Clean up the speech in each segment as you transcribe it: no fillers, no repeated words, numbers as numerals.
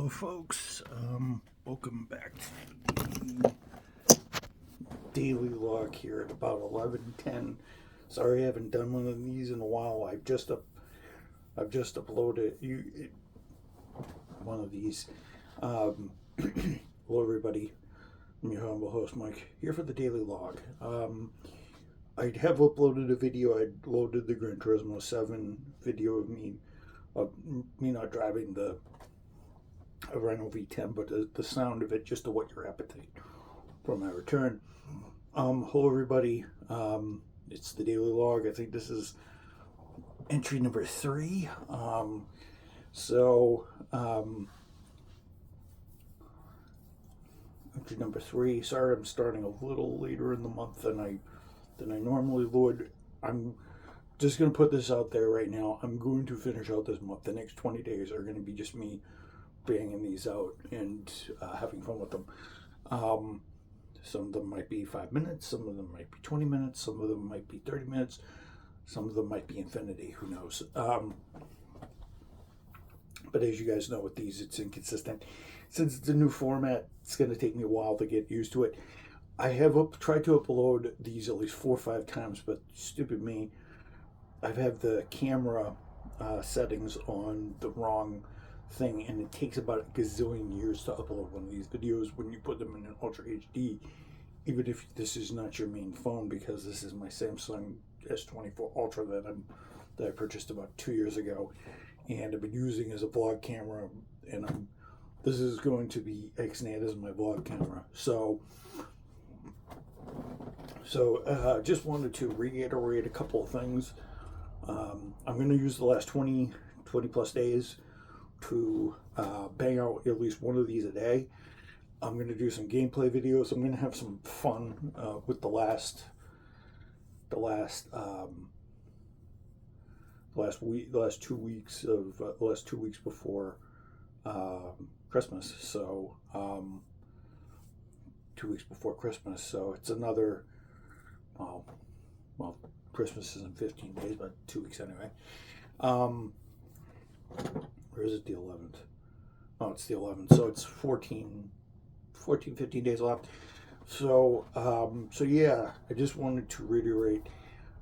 Hello folks, welcome back to the daily log here at about 11:10. Sorry I haven't done one of these in a while. I've just uploaded one of these. Hello everybody, I'm your humble host Mike, here for the daily log. I have uploaded a video. I loaded the Gran Turismo 7 video of me not driving a Renault V10, but the sound of it just to whet your appetite for my return. Hello everybody, it's the daily log. I think this is entry number 3. Entry number 3. Sorry, I'm starting a little later in the month than I normally would. I'm just going to put this out there right now. I'm going to finish out this month. The next 20 days are going to be just me banging these out and having fun with them. Some of them might be 5 minutes, some of them might be 20 minutes, some of them might be 30 minutes, some of them might be infinity, who knows. But as you guys know with these, it's inconsistent. Since it's a new format, it's going to take me a while to get used to it. I have tried to upload these at least 4 or 5 times, but stupid me, I've had the camera settings on the wrong thing, and it takes about a gazillion years to upload one of these videos when you put them in an Ultra HD, even if this is not your main phone, because this is my Samsung S24 Ultra that I purchased about 2 years ago, and I've been using as a vlog camera, and this is going to be XNAT as my vlog camera. So just wanted to reiterate a couple of things. I'm going to use the last 20 plus days to bang out at least one of these a day. I'm going to do some gameplay videos. I'm going to have some fun with the last two weeks before Christmas. So 2 weeks before Christmas. So it's another, well, Christmas is in 15 days, but 2 weeks anyway. Or is it the 11th? Oh, it's the 11th. So it's 15 days left. So yeah, I just wanted to reiterate,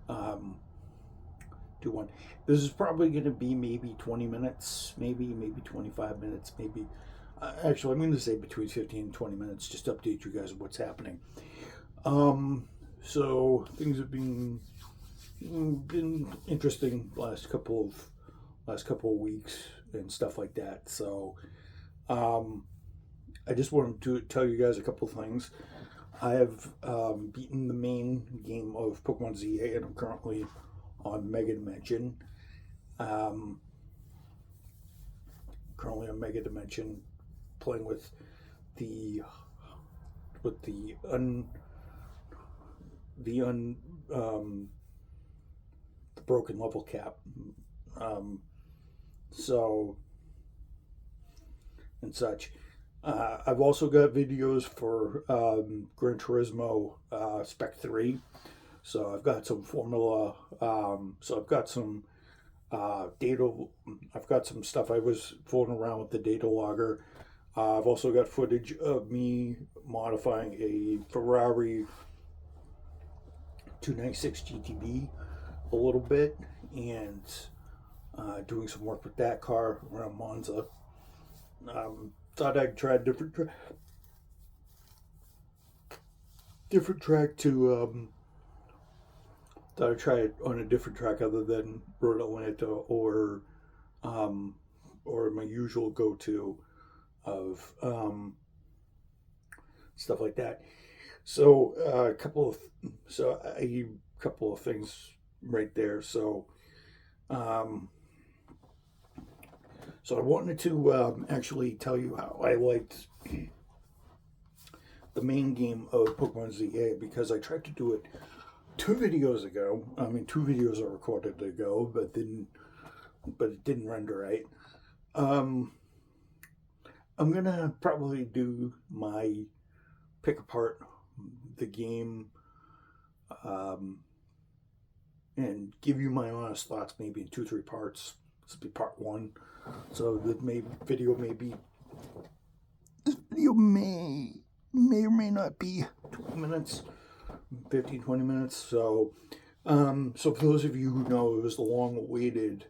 do one. This is probably going to be maybe 20 minutes, maybe 25 minutes, maybe. Actually, I'm going to say between 15 and 20 minutes, just to update you guys on what's happening. So things have been interesting last couple of weeks and stuff like that. So I just wanted to tell you guys a couple of things. I have beaten the main game of Pokemon ZA, and I'm currently on Mega Dimension. Playing with the broken level cap. So and such. I've also got videos for Gran Turismo Spec 3. So I've got some formula. So I've got some data. I've got some stuff. I was fooling around with the data logger. I've also got footage of me modifying a Ferrari 296 GTB a little bit, and doing some work with that car around Monza. Thought I'd try a different track to thought I'd try it on a different track other than Road Atlanta or my usual go-to of stuff like that. So a couple of things right there. So I wanted to actually tell you how I liked the main game of Pokemon ZA, because I tried to do it 2 videos ago. I mean, 2 videos are recorded ago, but it didn't render right. I'm gonna probably do my pick apart the game and give you my honest thoughts, maybe in 2-3 parts. This will be part 1. So the video may be video may or may not be 20 minutes, 15, 20 minutes. So, so for those of you who know, it was the long-awaited,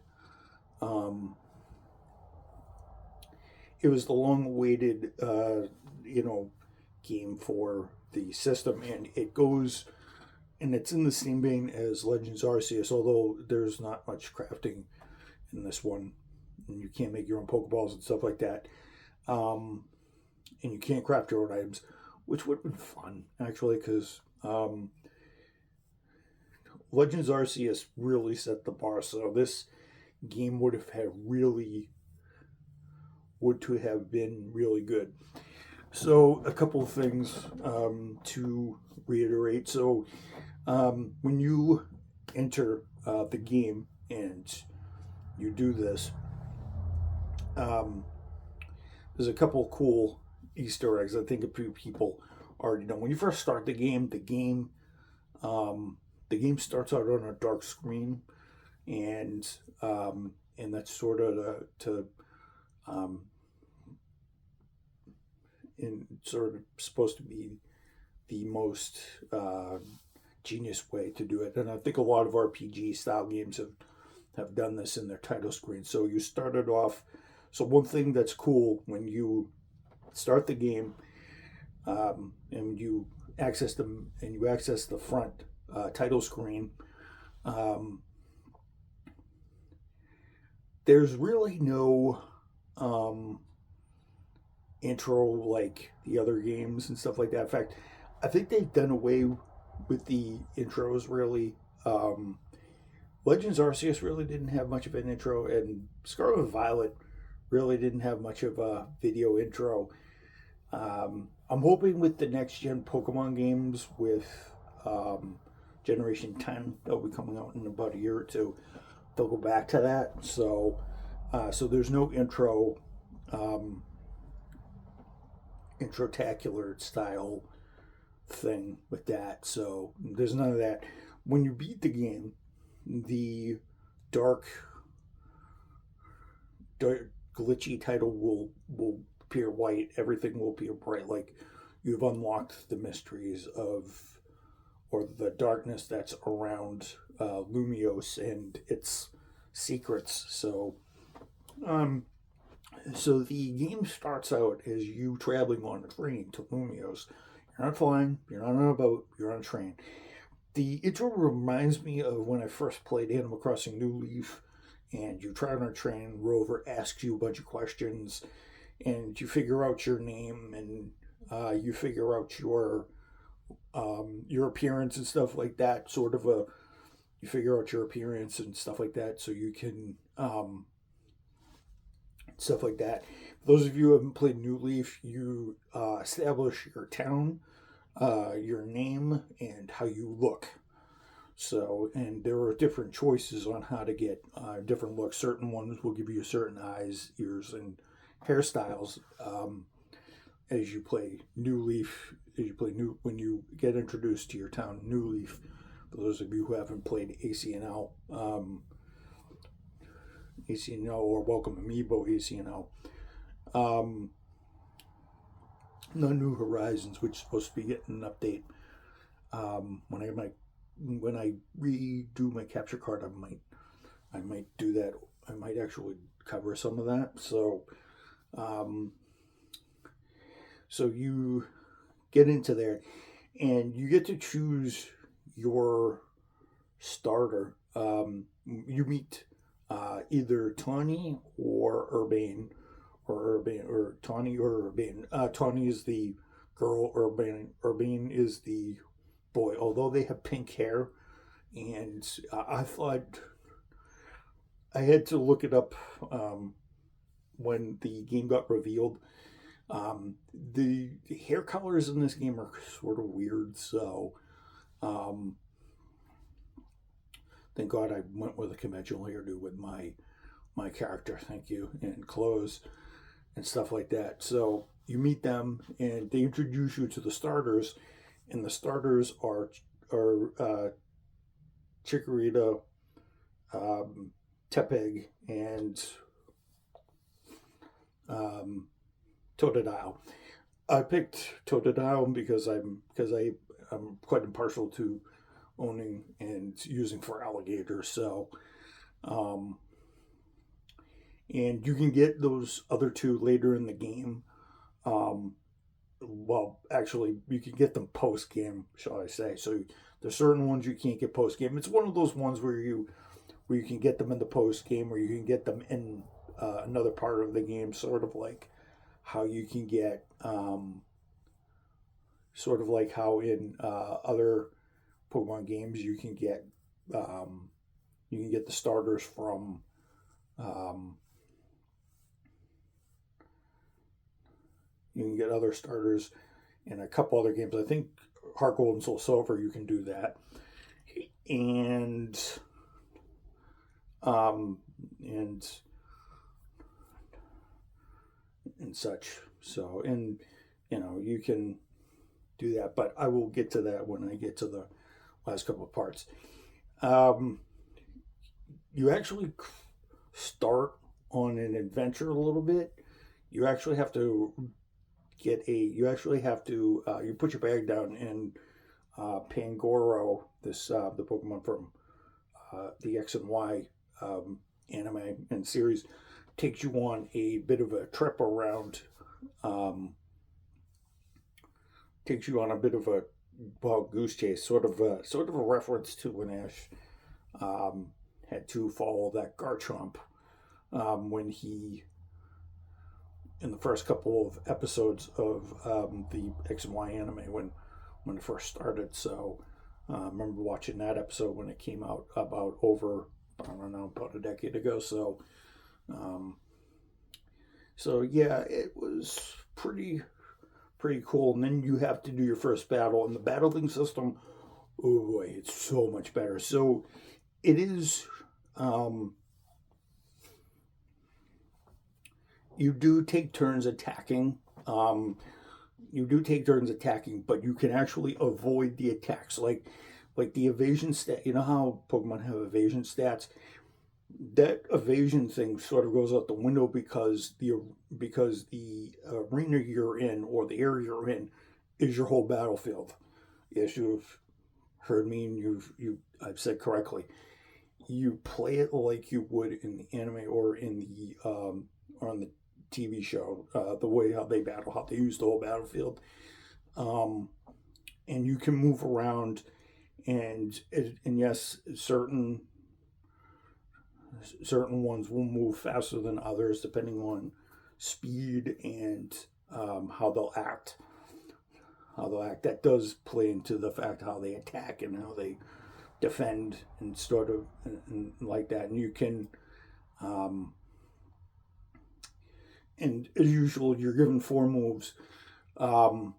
game for the system, and it goes, and it's in the same vein as Legends Arceus, although there's not much crafting in this one, and you can't make your own Pokeballs and stuff like that, and you can't craft your own items, which would have been fun, actually, because Legends Arceus really set the bar, so this game would to have been really good. So a couple of things to reiterate. So when you enter the game and you do this, there's a couple of cool Easter eggs I think a few people already know. When you first start the game starts out on a dark screen, and that's sort of sort of supposed to be the most genius way to do it. And I think a lot of RPG style games have done this in their title screen. So you started off. So one thing that's cool when you start the game and you access the front title screen, there's really no intro like the other games and stuff like that. In fact, I think they've done away with the intros, really. Legends Arceus really didn't have much of an intro, and Scarlet and Violet really didn't have much of a video intro. I'm hoping with the next gen Pokemon games, with Generation 10, that'll be coming out in about a year or two, they'll go back to that. So there's no introtacular style thing with that. So there's none of that. When you beat the game, the dark glitchy title will appear white. Everything will appear bright, like you've unlocked the mysteries or the darkness that's around Lumiose and its secrets. So the game starts out as you traveling on a train to Lumiose. You're not flying, you're not on a boat, you're on a train. The intro reminds me of when I first played Animal Crossing New Leaf, and you try on a train, Rover asks you a bunch of questions, and you figure out your name, and you figure out your appearance and stuff like that. You figure out your appearance and stuff like that, so you can stuff like that. For those of you who haven't played New Leaf, you establish your town, your name, and how you look. So, and there are different choices on how to get different looks. Certain ones will give you certain eyes, ears, and hairstyles as you play New Leaf. When you get introduced to your town, New Leaf. For those of you who haven't played ACNL, or Welcome Amiibo ACNL. The New Horizons, which is supposed to be getting an update. When I redo my capture card, I might do that. I might actually cover some of that. So, so you get into there, and you get to choose your starter. You meet either Tawny or Urbane, or Tawny or Urbane. Tawny is the girl, Urbane is the boy, although they have pink hair. And I thought I had to look it up when the game got revealed. The hair colors in this game are sort of weird, so thank God I went with a conventional hairdo with my character, thank you, and clothes and stuff like that. So you meet them, and they introduce you to the starters, and the starters are Chikorita, Tepig, and Totodile. I picked Totodile I'm quite impartial to owning and using for alligators. So, um, and you can get those other two later in the game. Um, well, actually, you can get them post game, shall I say? So there's certain ones you can't get post game. It's one of those ones where you can get them in the post game, or you can get them in another part of the game, sort of like how you can get, sort of like how in other Pokemon games um, you can get the starters from. Um, you can get other starters in a couple other games. I think Heart Gold and Soul Silver, you can do that, and um, and and such. So, and you can do that, but I will get to that when I get to the last couple of parts. Um, you actually start on an adventure a little bit. You actually have to you put your bag down, and Pangoro, the Pokemon from the X and Y anime and series, takes you on a bit of a trip around. Um, takes you on a bit of a wild goose chase, sort of a reference to when Ash had to follow that Garchomp when he in the first couple of episodes of the X and Y anime when it first started. So I remember watching that episode when it came out about a decade ago. So um, yeah, it was pretty cool. And then you have to do your first battle, and the battling system, oh boy, it's so much better. So it is. You do take turns attacking. But you can actually avoid the attacks. Like the evasion stat. You know how Pokemon have evasion stats? That evasion thing sort of goes out the window because the arena you're in, or the area you're in, is your whole battlefield. Yes, you've heard me, and I've said correctly. You play it like you would in the anime or on the TV show, the way how they battle, how they use the whole battlefield, um, and you can move around, and yes, certain ones will move faster than others depending on speed and how they'll act. That does play into the fact how they attack and how they defend and sort of and like that. And you can, and as usual, you're given 4 moves, um,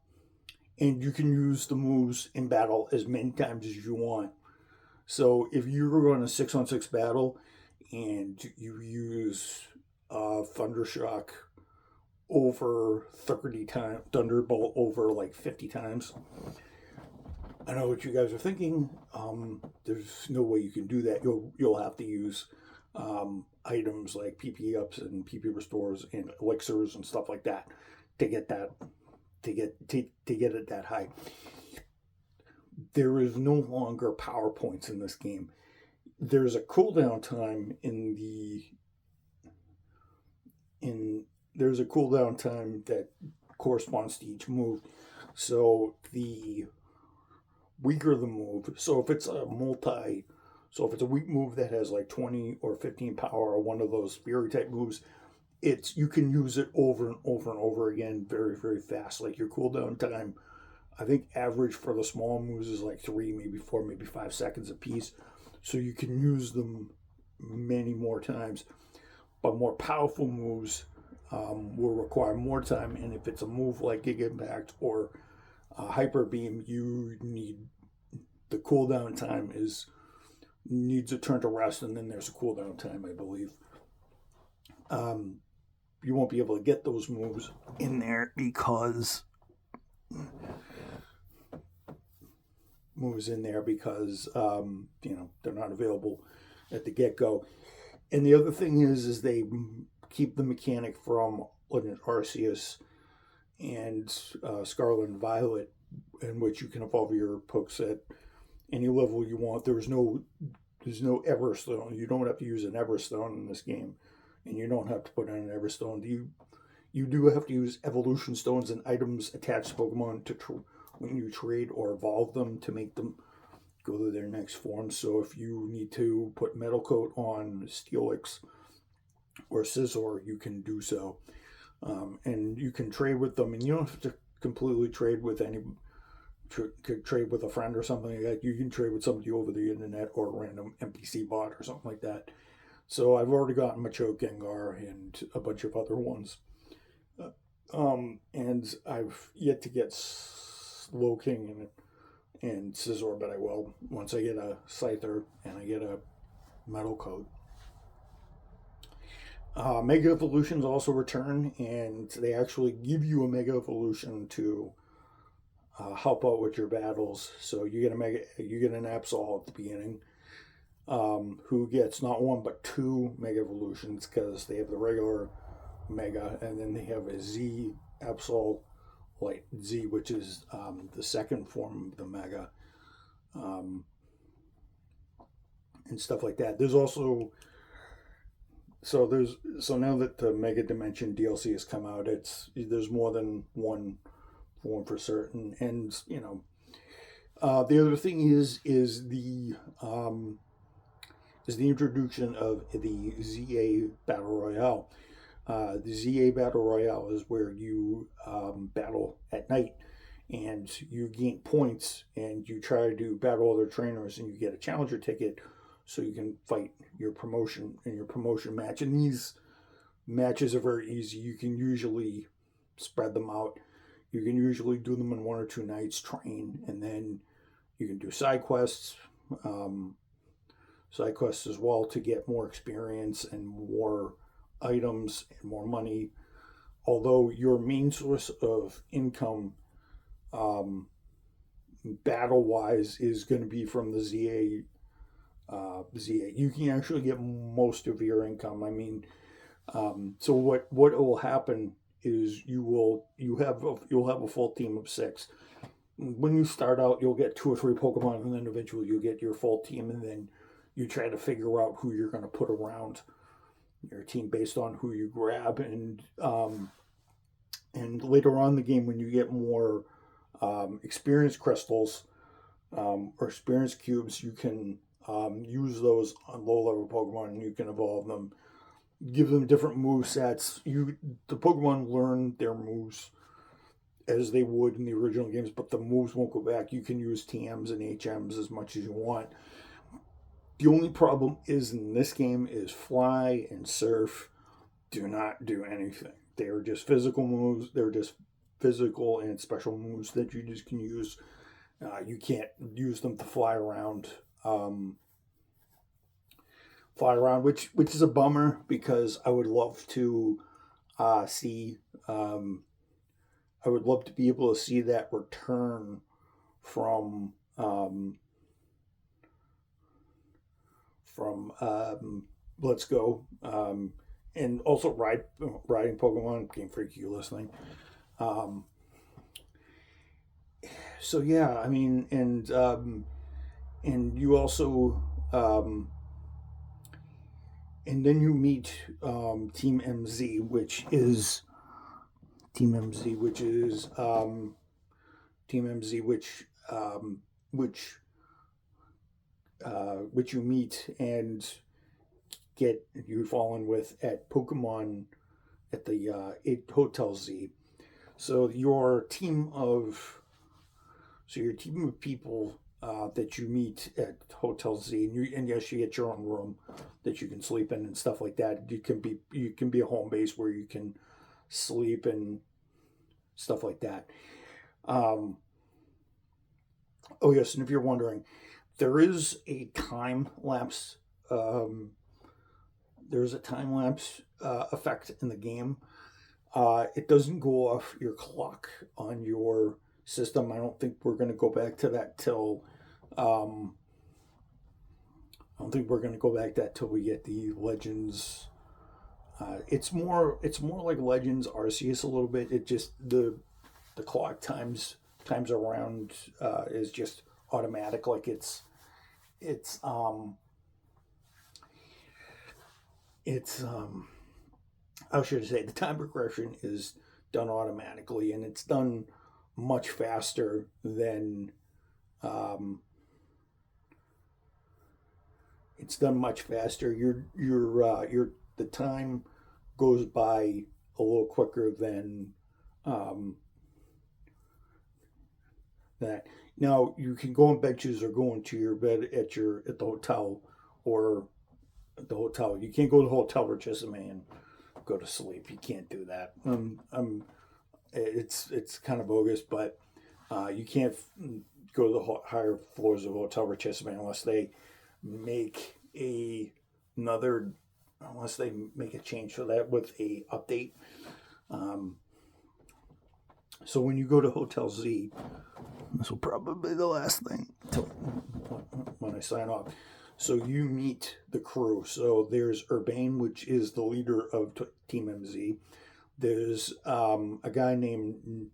and you can use the moves in battle as many times as you want. So if you're on a 6-on-6 battle and you use Thundershock over 30 times, Thunderbolt over like 50 times, I know what you guys are thinking. There's no way you can do that. You'll have to use items like PP ups and PP restores and elixirs and stuff like that to get it that high. There is no longer power points in this game. There's a cooldown time there's a cooldown time that corresponds to each move. So the weaker the move, so if it's a weak move that has like 20 or 15 power, or one of those Fury type moves, you can use it over and over and over again very, very fast. Like your cooldown time, I think average for the small moves is like 3, maybe 4, maybe 5 seconds a piece. So you can use them many more times. But more powerful moves will require more time. And if it's a move like Giga Impact or Hyper Beam, the cooldown time needs a turn to rest, and then there's a cooldown time, I believe. You won't be able to get those moves in there because they're not available at the get-go. And the other thing is they keep the mechanic from Legend Arceus and Scarlet and Violet, in which you can evolve your pokes at any level you want. There's no Everstone. You don't have to use an Everstone in this game, and you don't have to put in an Everstone. You do have to use evolution stones and items attached to Pokemon when you trade or evolve them to make them go to their next form. So if you need to put Metal Coat on Steelix or Scizor, you can do so. And you can trade with them, and you don't have to completely trade with trade with a friend or something like that. You can trade with somebody over the internet or a random NPC bot or something like that. So I've already gotten Machoke, Gengar, and a bunch of other ones. And I've yet to get Slowking and Scizor, but I will once I get a Scyther and I get a Metal Coat. Mega Evolutions also return, and they actually give you a Mega Evolution to help out with your battles. So you get an Absol at the beginning, who gets not one but two Mega Evolutions, because they have the regular Mega, and then they have a Z Absol Light Z, which is the second form of the Mega, and stuff like that. There's also so now that the Mega Dimension DLC has come out, there's more than one form for certain, and the other thing is the introduction of the ZA Battle Royale. The ZA Battle Royale is where you battle at night, and you gain points, and you try to battle other trainers, and you get a challenger ticket, so you can fight your promotion in your promotion match. And these matches are very easy. You can usually spread them out. You can usually do them in 1 or 2 nights, train, and then you can do side quests as well to get more experience and more items and more money. Although your main source of income, battle-wise, is going to be from the ZA. You can actually get most of your income. I mean, so what will happen is you'll have a full team of 6. When you start out, you'll get 2 or 3 Pokemon, and then eventually you'll get your full team, and then you try to figure out who you're going to put around your team based on who you grab. And later on in the game, when you get more experience crystals or experience cubes, you can use those on low-level Pokemon, and you can evolve them, give them different move sets. The Pokemon learn their moves as they would in the original games, but the moves won't go back. You can use TMs and HMs as much as you want. The only problem is in this game is Fly and Surf do not do anything. They are just physical moves. They're just physical and special moves that you just can use. You can't use them to fly around. Which is a bummer, because I would love to see. I would love to be able to see that return from Let's Go, and also riding Pokemon. Game Freak, you listening? So yeah, I mean, and you also. And then you meet Team MZ, which is which you meet and you fall in with at Pokemon at the Hotel Z. So your team of people that you meet at Hotel Z, and yes, you get your own room that you can sleep in and stuff like that. You can be a home base where you can sleep and stuff like that. Oh yes, and if you're wondering, there is a time lapse. There's a time lapse effect in the game. It doesn't go off your clock on your system. I don't think we're going to go back to that till. I don't think we're going to go back to that till we get the Legends. It's more like Legends Arceus a little bit. It just the the clock times around is just automatic. Like it's how should I say, the time progression is done automatically, and it's done much faster than it's done much faster. The time goes by a little quicker than that. Now you can go on benches or go into your bed at the hotel, or at the hotel. You can't go to the hotel regisme and go to sleep. You can't do that. It's kind of bogus, but you can't go to the higher floors of Hotel Regisme unless they make unless they make a change for that with a update. So when you go to Hotel Z, this will probably be the last thing when I sign off. So you meet the crew. So there's Urbane, which is the leader of Team MZ. There's a guy named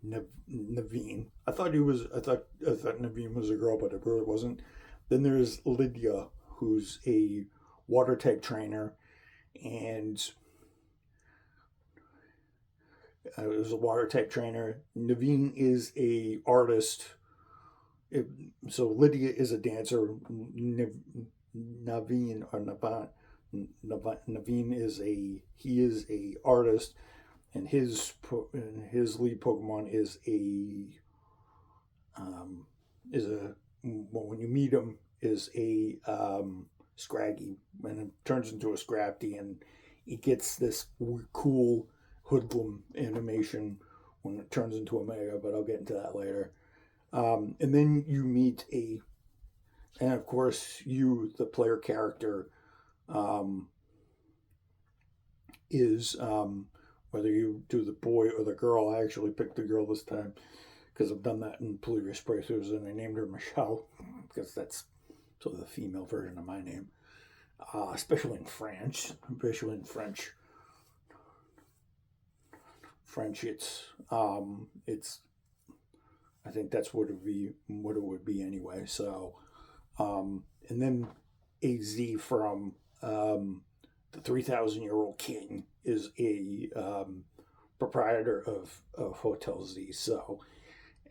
Naveen. I thought Naveen was a girl, but it really wasn't. Then there's Lydia, who's a water type trainer, and is a water type trainer. Naveen is a artist. So Lydia is a dancer. Naveen is a artist, and his lead Pokemon is when you meet him is a Scraggy, and it turns into a Scrafty, and he gets this cool hoodlum animation when it turns into a Mega, but I'll get into that later. And then you meet and of course you, the player character, is whether you do the boy or the girl. I actually picked the girl this time because I've done that in previous playthroughs, and I named her Michelle because that's sort of the female version of my name, especially in French. It's I think that's what it would be anyway. So, and then AZ from the 3,000-year-old king is a proprietor of Hotel Z. So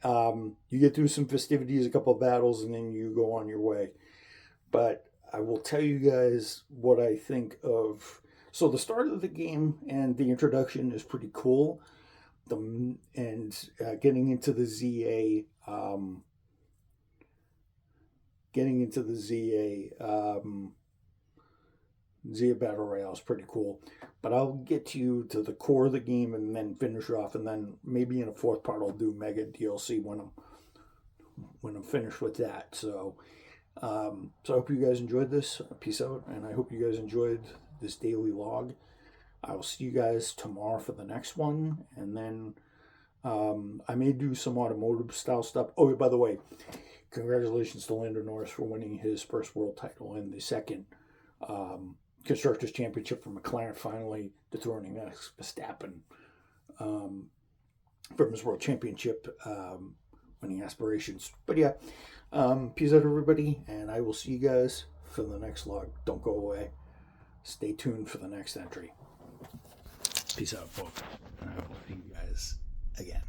you get through some festivities, a couple of battles, and then you go on your way. But I will tell you guys what I think of. So the start of the game and the introduction is pretty cool. Getting into the ZA, ZA Battle Royale is pretty cool. But I'll get you to the core of the game and then finish off, and then maybe in a fourth part I'll do Mega DLC when I'm finished with that. So I hope you guys enjoyed this. Peace out, and I hope you guys enjoyed this daily log. I will see you guys tomorrow for the next one, and then I may do some automotive style stuff. Oh, by the way, congratulations to Lando Norris for winning his first world title and the second Constructors' Championship for McLaren, finally dethroning Max Verstappen from his world championship winning aspirations. But yeah, peace out, everybody, and I will see you guys for the next log. Don't go away. Stay tuned for the next entry. Peace out, folks. And I will see you guys again.